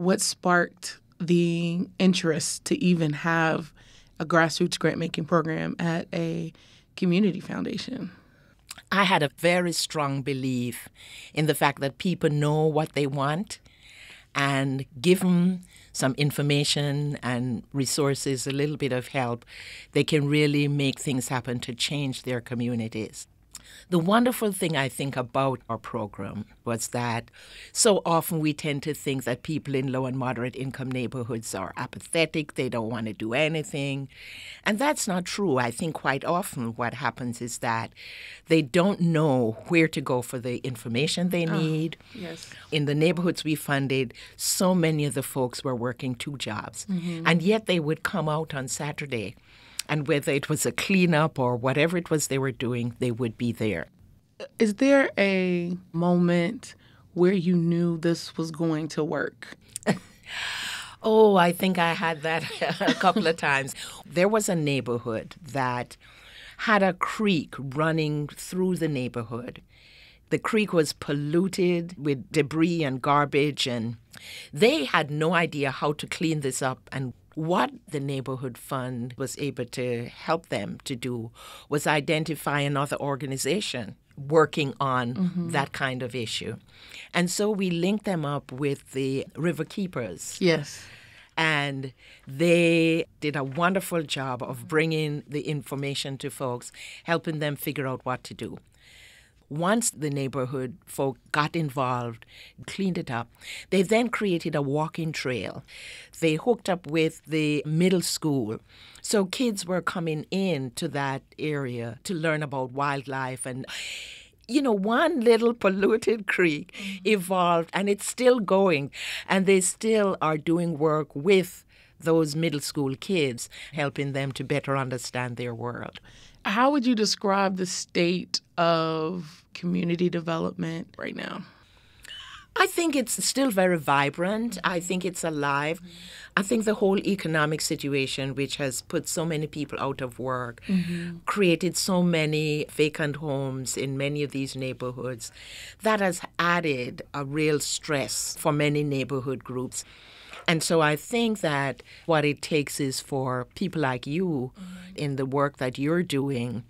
What sparked the interest to even have a grassroots grant-making program at a community foundation? I had a very strong belief in the fact that people know what they want, and give them some information and resources, a little bit of help, they can really make things happen to change their communities. The wonderful thing I think about our program was that so often we tend to think that people in low and moderate income neighborhoods are apathetic, they don't want to do anything. And that's not true. I think quite often what happens is that they don't know where to go for the information they need. Yes. In the neighborhoods we funded, so many of the folks were working 2 jobs. And yet they would come out on Saturday, and whether it was a cleanup or whatever it was they were doing, they would be there. Is there a moment where you knew this was going to work? Oh, I think I had that a couple of times. There was a neighborhood that had a creek running through the neighborhood. The creek was polluted with debris and garbage, and they had no idea how to clean this up. And what the Neighborhood Fund was able to help them to do was identify another organization working on that kind of issue. And so we linked them up with the River Keepers. Yes. And they did a wonderful job of bringing the information to folks, helping them figure out what to do. Once the neighborhood folk got involved, cleaned it up, they then created a walking trail. They hooked up with the middle school. So kids were coming in to that area to learn about wildlife. And, you know, one little polluted creek evolved, and it's still going. And they still are doing work with those middle school kids, helping them to better understand their world. How would you describe the state of community development right now? I think it's still very vibrant. I think it's alive. I think the whole economic situation, which has put so many people out of work, created so many vacant homes in many of these neighborhoods, that has added a real stress for many neighborhood groups. And so I think that what it takes is for people like you in the work that you're doing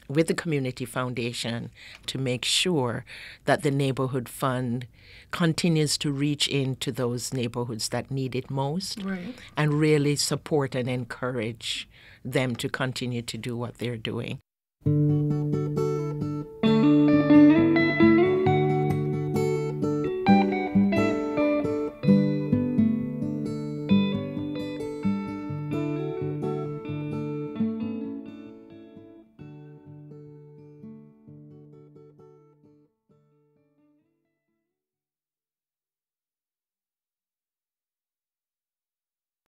with the Community Foundation to make sure that the Neighborhood Fund continues to reach into those neighborhoods that need it most, and really support and encourage them to continue to do what they're doing.